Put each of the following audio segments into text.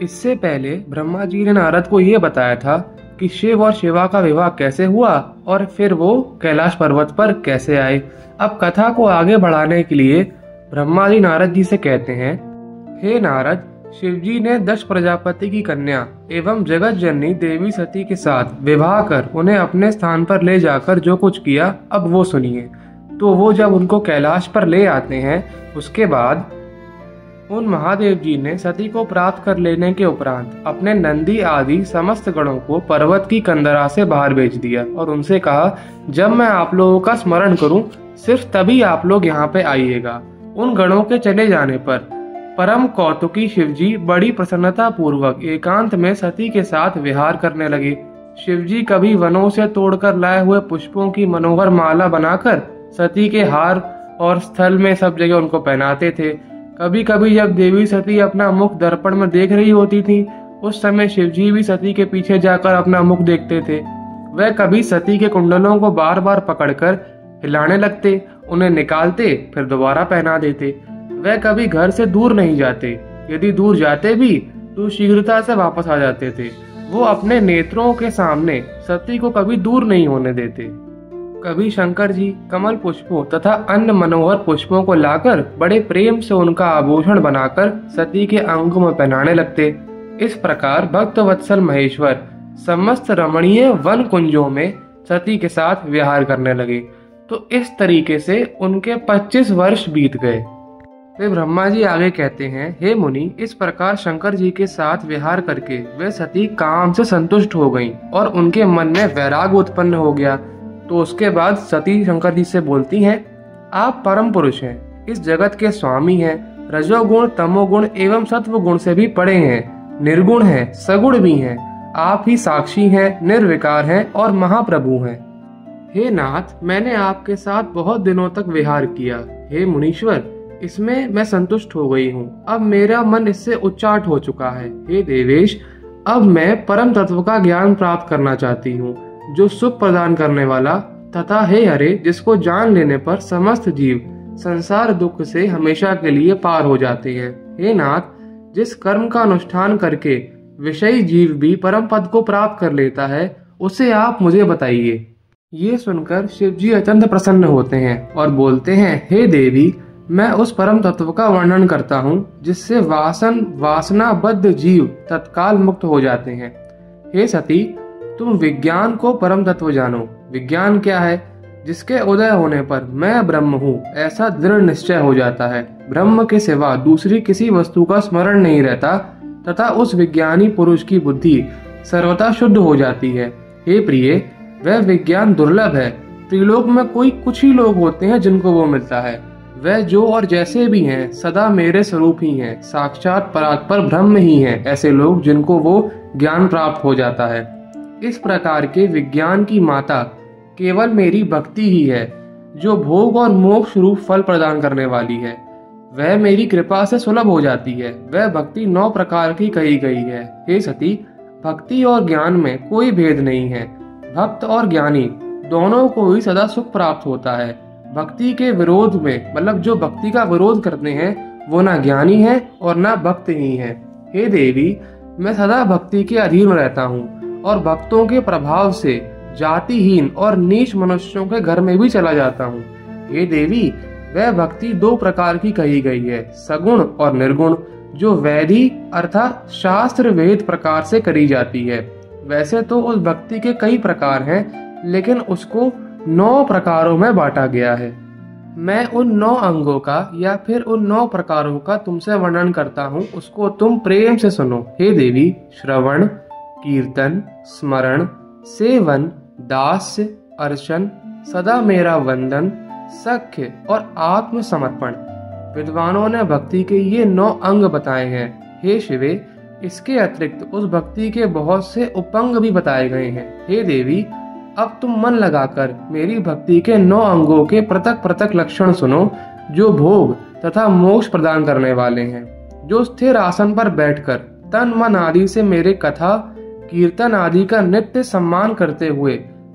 इससे पहले ब्रह्मा जी ने नारद को यह बताया था कि शिव और शिवा का विवाह कैसे हुआ और फिर वो कैलाश पर्वत पर कैसे आए। अब कथा को आगे बढ़ाने के लिए ब्रह्मा जी नारद जी से कहते हैं, हे नारद, शिवजी ने दक्ष प्रजापति की कन्या एवं जगत जननी देवी सती के साथ विवाह कर उन्हें अपने स्थान पर ले जाकर जो कुछ किया अब वो सुनिए। तो वो जब उनको कैलाश पर ले आते हैं, उसके बाद उन महादेव जी ने सती को प्राप्त कर लेने के उपरांत अपने नंदी आदि समस्त गणों को पर्वत की कंदरा से बाहर भेज दिया और उनसे कहा, जब मैं आप लोगों का स्मरण करूं सिर्फ तभी आप लोग यहाँ पे आइएगा। उन गणों के चले जाने पर परम कौतुकी शिवजी बड़ी प्रसन्नता पूर्वक एकांत में सती के साथ विहार करने लगे। शिवजी कभी वनों से तोड़कर लाए हुए पुष्पों की मनोहर माला बनाकर सती के हार और स्थल में सब जगह उनको पहनाते थे। कभी कभी जब देवी सती अपना मुख दर्पण में देख रही होती थी, उस समय शिवजी भी सती के पीछे जाकर अपना मुख देखते थे। वह कभी सती के कुंडलों को बार बार पकड़कर हिलाने लगते, उन्हें निकालते, फिर दोबारा पहना देते। वह कभी घर से दूर नहीं जाते, यदि दूर जाते भी तो शीघ्रता से वापस आ जाते थे। वो अपने नेत्रों के सामने सती को कभी दूर नहीं होने देते। कभी शंकर जी कमल पुष्पों तथा अन्य मनोहर पुष्पों को लाकर बड़े प्रेम से उनका आभूषण बनाकर सती के अंगों में पहनाने लगते। इस प्रकार भक्त वत्सल महेश्वर समस्त रमणीय वन कुंजों में सती के साथ विहार करने लगे। तो इस तरीके से उनके 25 वर्ष बीत गए। वे ब्रह्मा जी आगे कहते हैं, हे मुनि, इस प्रकार शंकर जी के साथ विहार करके वे सती काम से संतुष्ट हो गईं और उनके मन में वैराग्य उत्पन्न हो गया। तो उसके बाद सती शंकर जी से बोलती हैं, आप परम पुरुष हैं, इस जगत के स्वामी हैं, रजोगुण तमोगुण एवं सत्व गुण से भी परे हैं, निर्गुण हैं, सगुण भी हैं। आप ही साक्षी हैं, निर्विकार हैं और महाप्रभु हैं। हे नाथ, मैंने आपके साथ बहुत दिनों तक विहार किया। हे मुनीश्वर, इसमें मैं संतुष्ट हो गई हूँ। अब मेरा मन इससे उच्चाट हो चुका है। हे देवेश, अब मैं परम तत्व का ज्ञान प्राप्त करना चाहती हूँ, जो सुख प्रदान करने वाला तथा हे हरे, जिसको जान लेने पर समस्त जीव संसार दुख से हमेशा के लिए पार हो जाते हैं। हे नाथ, जिस कर्म का अनुष्ठान करके विषयी जीव भी परम पद को प्राप्त कर लेता है, उसे आप मुझे बताइए। ये सुनकर शिवजी अत्यंत प्रसन्न होते हैं और बोलते हैं, हे देवी, मैं उस परम तत्व का वर्णन करता हूँ जिससे वासनाबद्ध जीव तत्काल मुक्त हो जाते हैं। हे सती, तुम विज्ञान को परम तत्व जानो। विज्ञान क्या है? जिसके उदय होने पर मैं ब्रह्म हूँ ऐसा दृढ़ निश्चय हो जाता है। ब्रह्म के सिवा दूसरी किसी वस्तु का स्मरण नहीं रहता तथा उस विज्ञानी पुरुष की बुद्धि सर्वथा शुद्ध हो जाती है। हे प्रिय, वह विज्ञान दुर्लभ है। त्रिलोक में कोई कुछ ही लोग होते हैं जिनको वो मिलता है। वह जो और जैसे भी हैं सदा मेरे स्वरूप ही हैं, साक्षात परात्पर ब्रह्म ही हैं ऐसे लोग जिनको वो ज्ञान प्राप्त हो जाता है। इस प्रकार के विज्ञान की माता केवल मेरी भक्ति ही है, जो भोग और मोक्ष रूप फल प्रदान करने वाली है। वह मेरी कृपा से सुलभ हो जाती है। वह भक्ति 9 प्रकार की कही गई है। हे सती, भक्ति और ज्ञान में कोई भेद नहीं है। भक्त और ज्ञानी दोनों को ही सदा सुख प्राप्त होता है। भक्ति के विरोध में, मतलब जो भक्ति का विरोध करते हैं, वो ना ज्ञानी है और ना भक्त ही है। हे देवी, मैं सदा भक्ति के अधीन रहता हूँ और भक्तों के प्रभाव से जातिहीन और नीच मनुष्यों के घर में भी चला जाता हूँ। हे देवी, वह भक्ति 2 प्रकार की कही गई है, सगुण और निर्गुण, जो वैधि अर्थात शास्त्र वेद प्रकार से करी जाती है। वैसे तो उस भक्ति के कई प्रकार हैं, लेकिन उसको 9 प्रकारों में बांटा गया है। मैं उन 9 अंगों का या फिर उन 9 प्रकारों का तुमसे वर्णन करता हूँ, उसको तुम प्रेम से सुनो। हे देवी, श्रवण, कीर्तन, स्मरण, सेवन, दास्य, अर्चन, सदा मेरा वंदन, सख्य और आत्म समर्पण, विद्वानों ने भक्ति के ये 9 अंग बताए हैं। हे शिवे, इसके अतिरिक्त उस भक्ति के बहुत से उपंग भी बताए गए हैं। हे देवी, अब तुम मन लगाकर मेरी भक्ति के 9 अंगों के पृथक पृथक लक्षण सुनो, जो भोग तथा मोक्ष प्रदान करने वाले हैं। जो स्थिर आसन पर बैठकर तन मन आदि से मेरे कथा कीर्तन आदि का नित्य सम्मान करते हुए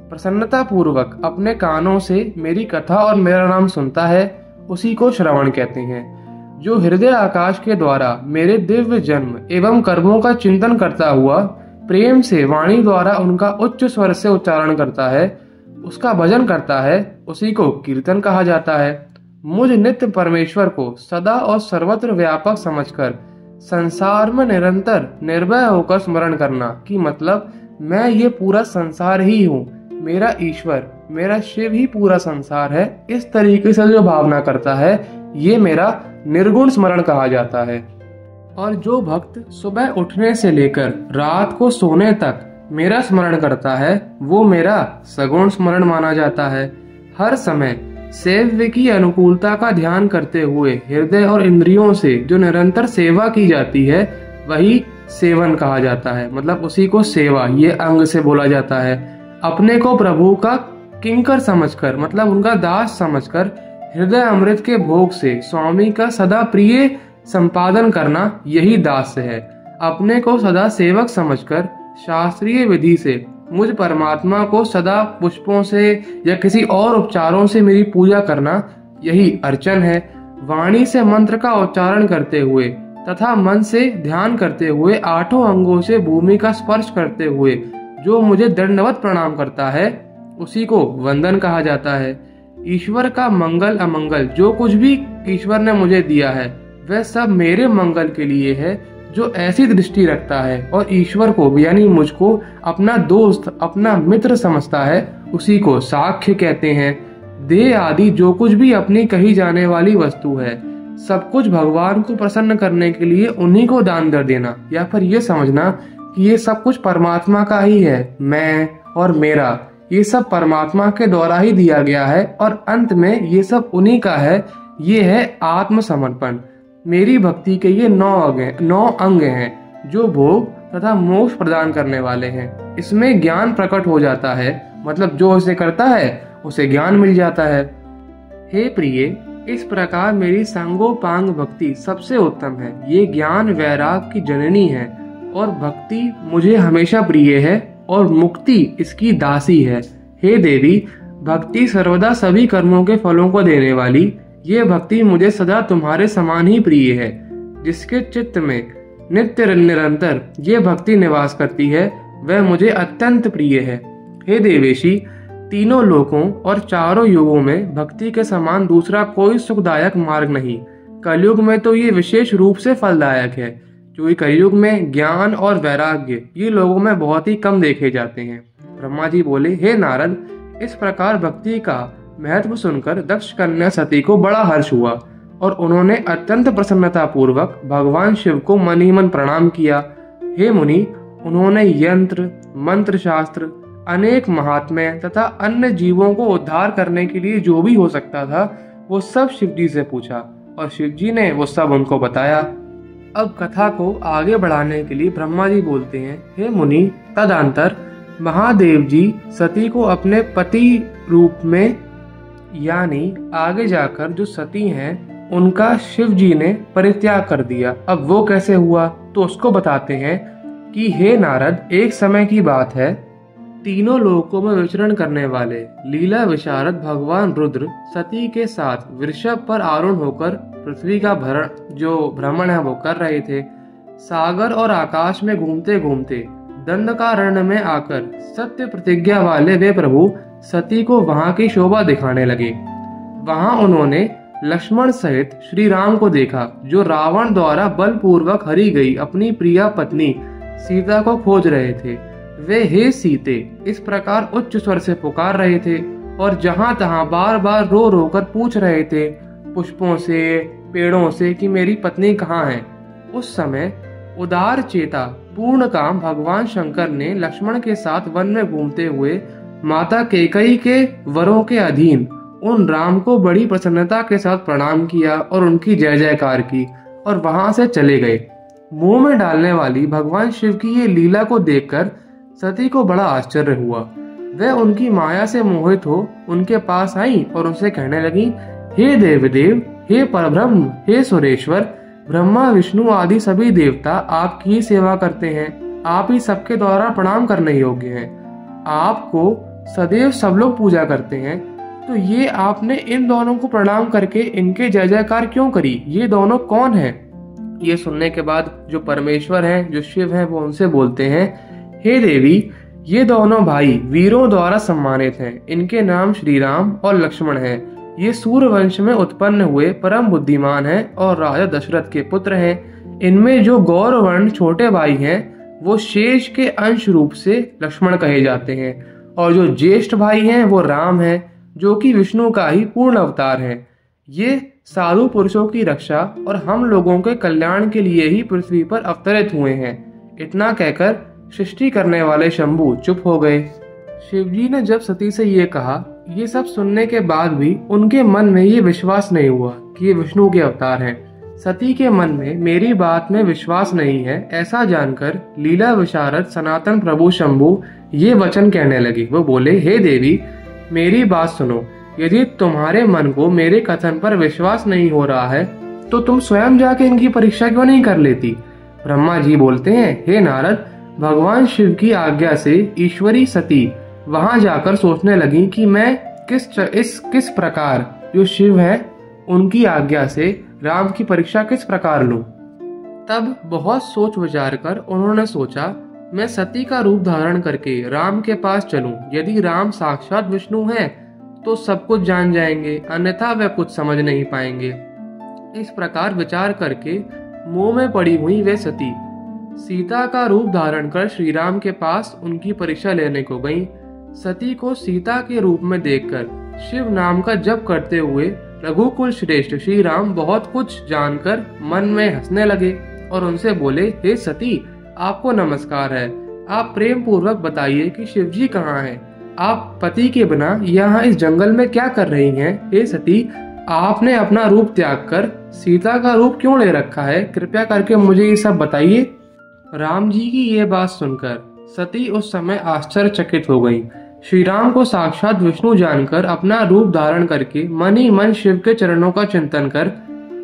प्रसन्नता पूर्वक अपने कानों से मेरी कथा और मेरा नाम सुनता है, उसी को श्रवण कहते हैं। जो हृदय आकाश के द्वारा मेरे दिव्य जन्म एवं कर्मों का चिंतन करता हुआ प्रेम से वाणी द्वारा उनका उच्च स्वर से उच्चारण करता है, उसका भजन करता है, उसी को कीर्तन कहा जाता है। मुझ नित्य परमेश्वर को सदा और सर्वत्र व्यापक समझकर संसार में निरंतर निर्भय होकर स्मरण करना कि मतलब मैं ये पूरा संसार ही हूँ, मेरा ईश्वर मेरा शिव ही पूरा संसार है, इस तरीके से जो भावना करता है ये मेरा निर्गुण स्मरण कहा जाता है। और जो भक्त सुबह उठने से लेकर रात को सोने तक मेरा स्मरण करता है वो मेरा सगुण स्मरण माना जाता है। हर समय सेव्य की अनुकूलता का ध्यान करते हुए हृदय और इंद्रियों से जो निरंतर सेवा की जाती है वही सेवन कहा जाता है, मतलब उसी को सेवा ये अंग से बोला जाता है। अपने को प्रभु का किंकर समझकर मतलब उनका दास समझकर हृदय अमृत के भोग से स्वामी का सदा प्रिय संपादन करना यही दास्य है। अपने को सदा सेवक समझकर शास्त्रीय विधि से मुझ परमात्मा को सदा पुष्पों से या किसी और उपचारों से मेरी पूजा करना यही अर्चन है। वाणी से मंत्र का उच्चारण करते हुए तथा मन से ध्यान करते हुए आठों अंगों से भूमि का स्पर्श करते हुए जो मुझे दंडवत प्रणाम करता है उसी को वंदन कहा जाता है। ईश्वर का मंगल अमंगल जो कुछ भी ईश्वर ने मुझे दिया है वह सब मेरे मंगल के लिए है। जो ऐसी दृष्टि रखता है और ईश्वर को यानी मुझको अपना दोस्त अपना मित्र समझता है उसी को साख्य कहते हैं। देह आदि जो कुछ भी अपनी कही जाने वाली वस्तु है सब कुछ भगवान को प्रसन्न करने के लिए उन्हीं को दान कर देना या फिर ये समझना कि ये सब कुछ परमात्मा का ही है, मैं और मेरा ये सब परमात्मा के द्वारा ही दिया गया है और अंत में ये सब उन्हीं का है। ये है आत्मसमर्पण। मेरी भक्ति के ये 9 अंग हैं जो भोग तथा मोक्ष प्रदान करने वाले हैं। इसमें ज्ञान प्रकट हो जाता है, मतलब जो इसे करता है उसे ज्ञान मिल जाता है। हे प्रिय, इस प्रकार मेरी सांगोपांग भक्ति सबसे उत्तम है। ये ज्ञान वैराग की जननी है और भक्ति मुझे हमेशा प्रिय है और मुक्ति इसकी दासी है। हे देवी, भक्ति सर्वदा सभी कर्मों के फलों को देने वाली ये भक्ति मुझे सदा तुम्हारे समान ही प्रिय है। जिसके चित्त में नित्य निरंतर ये भक्ति निवास करती है वह मुझे अत्यंत प्रिय है। हे देवेशी, तीनों लोकों और चारों युगों में भक्ति के समान दूसरा कोई सुखदायक मार्ग नहीं। कलयुग में तो ये विशेष रूप से फलदायक है, क्योंकि कलयुग में ज्ञान और वैराग्य ये लोगों में बहुत ही कम देखे जाते हैं। ब्रह्मा जी बोले, हे नारद, इस प्रकार भक्ति का महत्व सुनकर दक्ष कन्या सती को बड़ा हर्ष हुआ और उन्होंने अत्यंत प्रसन्नता पूर्वक भगवान शिव को मन ही मन प्रणाम किया। हे मुनि, उन्होंने यंत्र मंत्र शास्त्र अनेक महात्म्य तथा अन्य जीवों को उद्धार करने के लिए जो भी हो सकता था वो सब शिव जी से पूछा और शिव जी ने वो सब उनको बताया। अब कथा को आगे बढ़ाने के लिए ब्रह्मा जी बोलते हैं, हे मुनि, तदंतर महादेव जी सती को अपने पति रूप में यानी आगे जाकर जो सती हैं उनका शिव जी ने परित्याग कर दिया। अब वो कैसे हुआ तो उसको बताते हैं कि हे नारद, एक समय की बात है, तीनों लोकों में विचरण करने वाले लीला विशारद भगवान रुद्र सती के साथ वृषभ पर आरूढ़ होकर पृथ्वी का भ्रमण है वो कर रहे थे। सागर और आकाश में घूमते घूमते दंडकारण्य में आकर सत्य प्रतिज्ञा वाले वे प्रभु सती को वहां की शोभा दिखाने लगे। वहां उन्होंने लक्ष्मण सहित श्री राम को देखा जो रावण द्वारा बलपूर्वक हरी गई अपनी प्रिया पत्नी सीता को खोज रहे थे। वे हे सीते इस प्रकार उच्च स्वर से पुकार रहे थे और जहां तहां बार बार रो रो कर पूछ रहे थे पुष्पों से पेड़ों से कि मेरी पत्नी कहाँ है। उस समय उदार चेता पूर्ण काम भगवान शंकर ने लक्ष्मण के साथ वन में घूमते हुए माता कैकेयी के वरों के अधीन उन राम को बड़ी प्रसन्नता के साथ प्रणाम किया और उनकी जय जयकार की और वहां से चले गए। मुंह में डालने वाली भगवान शिव की ये लीला को देखकर सती को बड़ा आश्चर्य हुआ। वह उनकी माया से मोहित हो उनके पास आई और उनसे कहने लगी, हे देवदेव, हे परब्रह्म, हे सुरेश्वर, ब्रह्मा विष्णु आदि सभी देवता आपकी ही सेवा करते हैं। आप ही सबके द्वारा प्रणाम करने योग्य हैं। आपको सदैव सब लोग पूजा करते हैं, तो ये आपने इन दोनों को प्रणाम करके इनके जय जयकार क्यों करी? ये दोनों कौन हैं? ये सुनने के बाद जो परमेश्वर हैं, जो शिव हैं, वो उनसे बोलते हैं, हे देवी, ये दोनों भाई वीरों द्वारा सम्मानित हैं। इनके नाम श्री राम और लक्ष्मण हैं। ये सूर्यवंश में उत्पन्न हुए परम बुद्धिमान हैं और राजा दशरथ के पुत्र हैं। इनमें जो गौरवर्ण छोटे भाई हैं वो शेष के अंश रूप से लक्ष्मण कहे जाते हैं, और जो ज्येष्ठ भाई हैं वो राम हैं, जो कि विष्णु का ही पूर्ण अवतार हैं। ये साधु पुरुषों की रक्षा और हम लोगों के कल्याण के लिए ही पृथ्वी पर अवतरित हुए हैं। इतना कहकर सृष्टि करने वाले शंभु चुप हो गए। शिवजी ने जब सती से ये कहा, ये सब सुनने के बाद भी उनके मन में ये विश्वास नहीं हुआ कि ये विष्णु के अवतार हैं। सती के मन में मेरी बात में विश्वास नहीं है, ऐसा जानकर लीला विशारद सनातन प्रभु शंभु ये वचन कहने लगे। वो बोले, हे देवी, मेरी बात सुनो। यदि तुम्हारे मन को मेरे कथन पर विश्वास नहीं हो रहा है तो तुम स्वयं जाके इनकी परीक्षा क्यों नहीं कर लेती? ब्रह्मा जी बोलते हैं, हे नारद, भगवान शिव की आज्ञा से ईश्वरी सती वहां जाकर सोचने लगी कि मैं किस प्रकार जो शिव है उनकी आज्ञा से राम की परीक्षा किस प्रकार लूं। तब बहुत सोच विचार कर उन्होंने सोचा, मैं सती का रूप धारण करके राम के पास चलूं। यदि राम साक्षात विष्णु हैं तो सब कुछ जान जाएंगे, अन्यथा वे कुछ समझ नहीं पाएंगे। इस प्रकार विचार करके मोह में पड़ी हुई वे सती सीता का रूप धारण कर श्री राम के पास उनकी परीक्षा लेने को गईं। सती को सीता के रूप में देखकर शिव नाम का जप करते हुए रघुकुल श्रेष्ठ श्री राम बहुत कुछ जानकर मन में हंसने लगे और उनसे बोले, हे सती, आपको नमस्कार है। आप प्रेम पूर्वक बताइए कि शिवजी कहाँ हैं? आप पति के बिना यहाँ इस जंगल में क्या कर रही हैं? हे सती, आपने अपना रूप त्याग कर सीता का रूप क्यों ले रखा है? कृपया करके मुझे ये सब बताइए। राम जी की ये बात सुनकर सती उस समय आश्चर्यचकित हो गई। श्री राम को साक्षात विष्णु जानकर अपना रूप धारण करके मन ही मन शिव के चरणों का चिंतन कर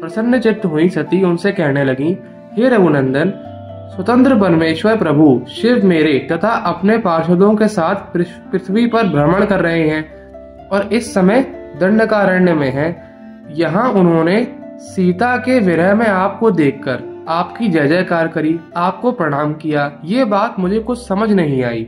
प्रसन्न चित्त हुई सती उनसे कहने लगी, हे रघुनंदन, स्वतंत्र परमेश्वर प्रभु शिव मेरे तथा अपने पार्षदों के साथ पृथ्वी पर भ्रमण कर रहे हैं और इस समय दंडकारण्य में हैं। यहाँ उन्होंने सीता के विरह में आपको देखकर आपकी जय जयकार करी, आपको प्रणाम किया। ये बात मुझे कुछ समझ नहीं आई,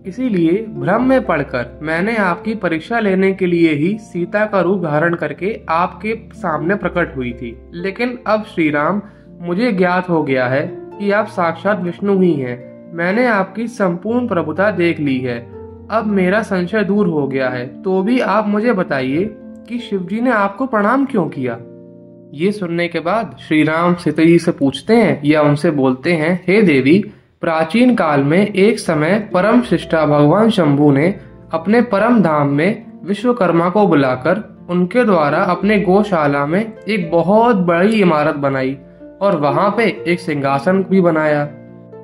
इसीलिए भ्रम में पड़कर मैंने आपकी परीक्षा लेने के लिए ही सीता का रूप धारण करके आपके सामने प्रकट हुई थी। लेकिन अब श्री राम, मुझे ज्ञात हो गया है कि आप साक्षात विष्णु ही हैं। मैंने आपकी संपूर्ण प्रभुता देख ली है। अब मेरा संशय दूर हो गया है। तो भी आप मुझे बताइए कि शिवजी ने आपको प्रणाम क्यों किया? ये सुनने के बाद श्री राम सीता जी से पूछते हैं या उनसे बोलते हैं, हे देवी, प्राचीन काल में एक समय परम शिष्टा भगवान शंभु ने अपने परम धाम में विश्वकर्मा को बुलाकर उनके द्वारा अपने गौशाला में एक बहुत बड़ी इमारत बनाई और वहां पे एक सिंहासन भी बनाया।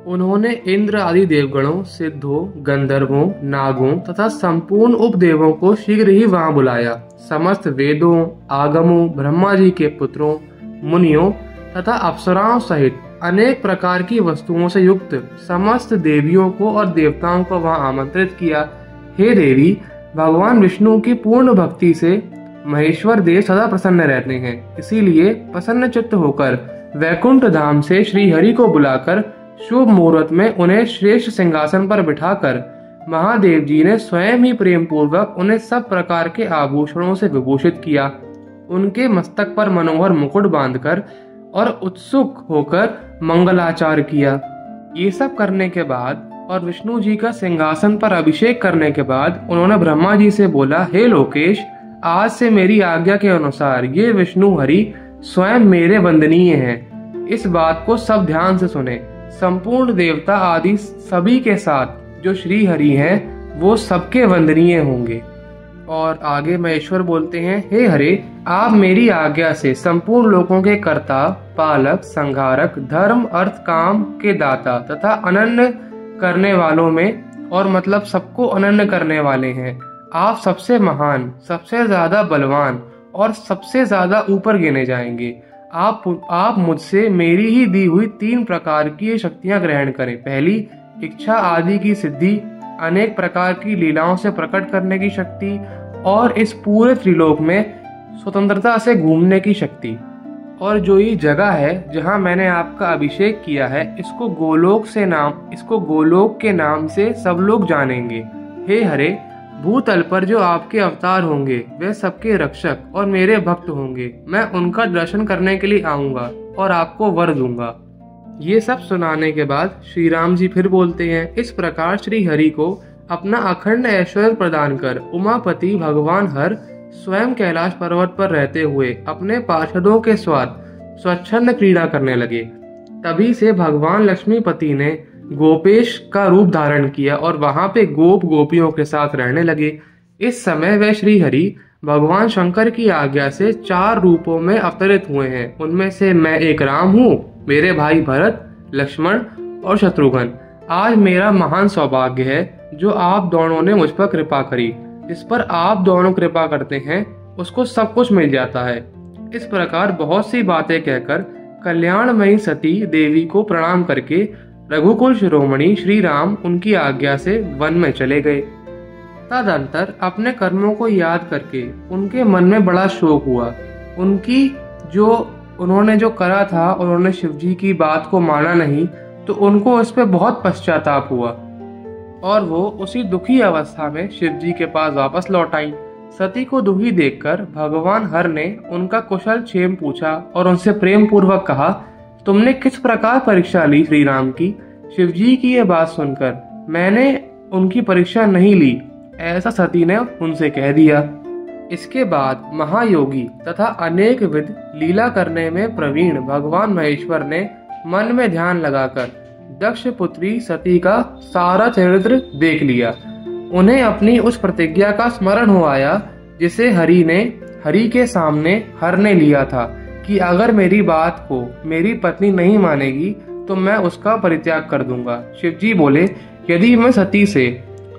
उन्होंने इंद्र आदि देवगणों, सिद्धों, गंधर्वों, नागों तथा संपूर्ण उपदेवों को शीघ्र ही वहां बुलाया। समस्त वेदों, आगमों, ब्रह्मा जी के पुत्रों, मुनियों तथा अप्सराओं सहित अनेक प्रकार की वस्तुओं से युक्त समस्त देवियों को और देवताओं को वहां आमंत्रित किया। हे देवी, भगवान विष्णु की पूर्ण भक्ति से महेश्वर देव सदा प्रसन्न रहते हैं। इसीलिए प्रसन्न चित्त होकर वैकुंठ धाम से श्री हरि को बुलाकर शुभ मुहूर्त में उन्हें श्रेष्ठ सिंहासन पर बिठाकर महादेव जी ने स्वयं ही प्रेम पूर्वक उन्हें सब प्रकार के आभूषणों से विभूषित किया। उनके मस्तक पर मनोहर मुकुट बांधकर और उत्सुक होकर मंगलाचार किया। ये सब करने के बाद और विष्णु जी का सिंहासन पर अभिषेक करने के बाद उन्होंने ब्रह्मा जी से बोला, हे लोकेश, आज से मेरी आज्ञा के अनुसार ये विष्णु हरि स्वयं मेरे वंदनीय हैं। इस बात को सब ध्यान से सुने। संपूर्ण देवता आदि सभी के साथ जो श्री हरि हैं वो सबके वंदनीय होंगे। और आगे महेश्वर बोलते हैं, हे हरे, आप मेरी आज्ञा से संपूर्ण लोगों के कर्ता, पालक, संहारक, धर्म, अर्थ, काम के दाता तथा अनन्य करने वालों में और मतलब सबको अनन्य करने वाले हैं। आप सबसे महान, सबसे ज्यादा बलवान और सबसे ज्यादा ऊपर गिने जाएंगे। आप मुझसे मेरी ही दी हुई 3 प्रकार की शक्तियां ग्रहण करें। पहली, इच्छा आदि की सिद्धि, अनेक प्रकार की लीलाओं से प्रकट करने की शक्ति और इस पूरे त्रिलोक में स्वतंत्रता से घूमने की शक्ति। और जो ये जगह है जहाँ मैंने आपका अभिषेक किया है, इसको गोलोक के नाम से सब लोग जानेंगे। हे हरे, भूतल पर जो आपके अवतार होंगे वे सबके रक्षक और मेरे भक्त होंगे। मैं उनका दर्शन करने के लिए आऊंगा और आपको वर दूंगा। ये सब सुनाने के बाद श्री राम जी फिर बोलते हैं, इस प्रकार श्री हरि को अपना अखंड ऐश्वर्य प्रदान कर उमापति भगवान हर स्वयं कैलाश पर्वत पर रहते हुए अपने पार्षदों के साथ स्वच्छंद क्रीड़ा करने लगे। तभी से भगवान लक्ष्मीपति ने गोपेश का रूप धारण किया और वहां पे गोपियों के साथ रहने लगे। इस समय वे श्री हरि भगवान शंकर की आज्ञा से 4 रूपों में अवतरित हुए हैं। उनमें से मैं एक राम हूँ, मेरे भाई भरत, लक्ष्मण और शत्रुघ्न। आज मेरा महान सौभाग्य है जो आप दोनों ने मुझ पर कृपा करी। जिस पर आप दोनों कृपा करते हैं उसको सब कुछ मिल जाता है। इस प्रकार बहुत सी बातें कहकर कल्याणमयी सती देवी को प्रणाम करके रघुकुल शिरोमणि श्री राम उनकी आज्ञा से वन में चले गए। तदंतर अपने कर्मों को याद करके उनके मन में बड़ा शोक हुआ। उन्होंने जो करा था, उन्होंने शिवजी की बात को माना नहीं, तो उनको उस पर बहुत पश्चाताप हुआ और वो उसी दुखी अवस्था में शिवजी के पास वापस लौट आई। सती को दुखी देखकर भगवान हर ने उनका कुशल क्षेम पूछा और उनसे प्रेम पूर्वक कहा, तुमने किस प्रकार परीक्षा ली श्री राम की? शिवजी की ये बात सुनकर मैंने उनकी परीक्षा नहीं ली, ऐसा सती ने उनसे कह दिया। इसके बाद महायोगी तथा अनेक विध लीला करने में प्रवीण भगवान महेश्वर ने मन में ध्यान लगाकर दक्ष पुत्री सती का सारा चरित्र देख लिया। उन्हें अपनी उस प्रतिज्ञा का स्मरण हो आया जिसे हरि के सामने हर ने लिया था कि अगर मेरी बात को मेरी पत्नी नहीं मानेगी तो मैं उसका परित्याग कर दूंगा। शिवजी बोले, यदि मैं सती से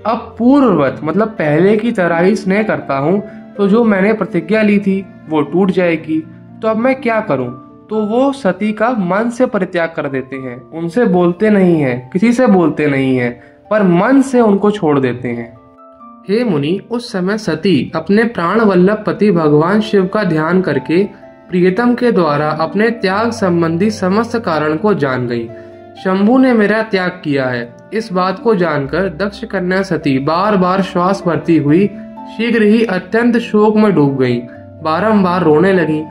अब पूर्ववत मतलब पहले की तरह ही स्नेह करता हूँ तो जो मैंने प्रतिज्ञा ली थी वो टूट जाएगी। तो अब मैं क्या करूं? तो वो सती का मन से परित्याग कर देते हैं, उनसे बोलते नहीं हैं, किसी से बोलते नहीं हैं, पर मन से उनको छोड़ देते हैं। हे मुनि, उस समय सती अपने प्राण वल्लभ पति भगवान शिव का ध्यान करके प्रियतम के द्वारा अपने त्याग संबंधी समस्त कारण को जान गई। शंभु ने मेरा त्याग किया है, इस बात को जानकर दक्ष कन्या सती बार बार श्वास भरती हुई शीघ्र ही अत्यंत शोक में डूब गई, बारंबार रोने लगी।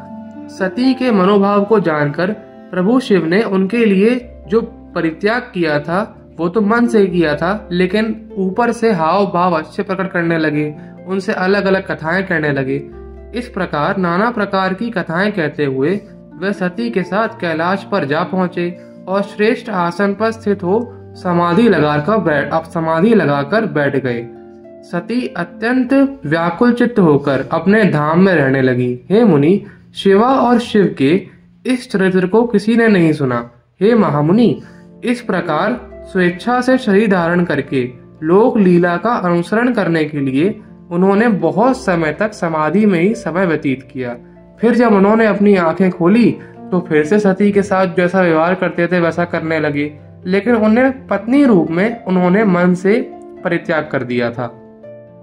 सती के मनोभाव को जानकर प्रभु शिव ने उनके लिए जो परित्याग किया था वो तो मन से किया था, लेकिन ऊपर से हाव भाव अच्छे प्रकट करने लगे, उनसे अलग अलग कथाएं कहने लगे। इस प्रकार नाना प्रकार की कथाएं कहते हुए वे सती के साथ कैलाश पर जा पहुंचे और श्रेष्ठ आसन पर स्थित हो समाधि लगाकर बैठ गए। सती अत्यंत व्याकुल चित्त होकर अपने धाम में रहने लगी। हे मुनि, शिवा और शिव के इस चरित्र को किसी ने नहीं सुना। हे महामुनि, इस प्रकार स्वेच्छा से शरीर धारण करके लोक लीला का अनुसरण करने के लिए उन्होंने बहुत समय तक समाधि में ही समय व्यतीत किया। फिर जब उन्होंने अपनी आंखें खोली तो फिर से सती के साथ जैसा व्यवहार करते थे वैसा करने लगे, लेकिन उन्हें पत्नी रूप में उन्होंने मन से परित्याग कर दिया था।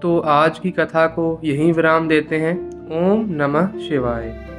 तो आज की कथा को यहीं विराम देते हैं। ओम नमः शिवाय।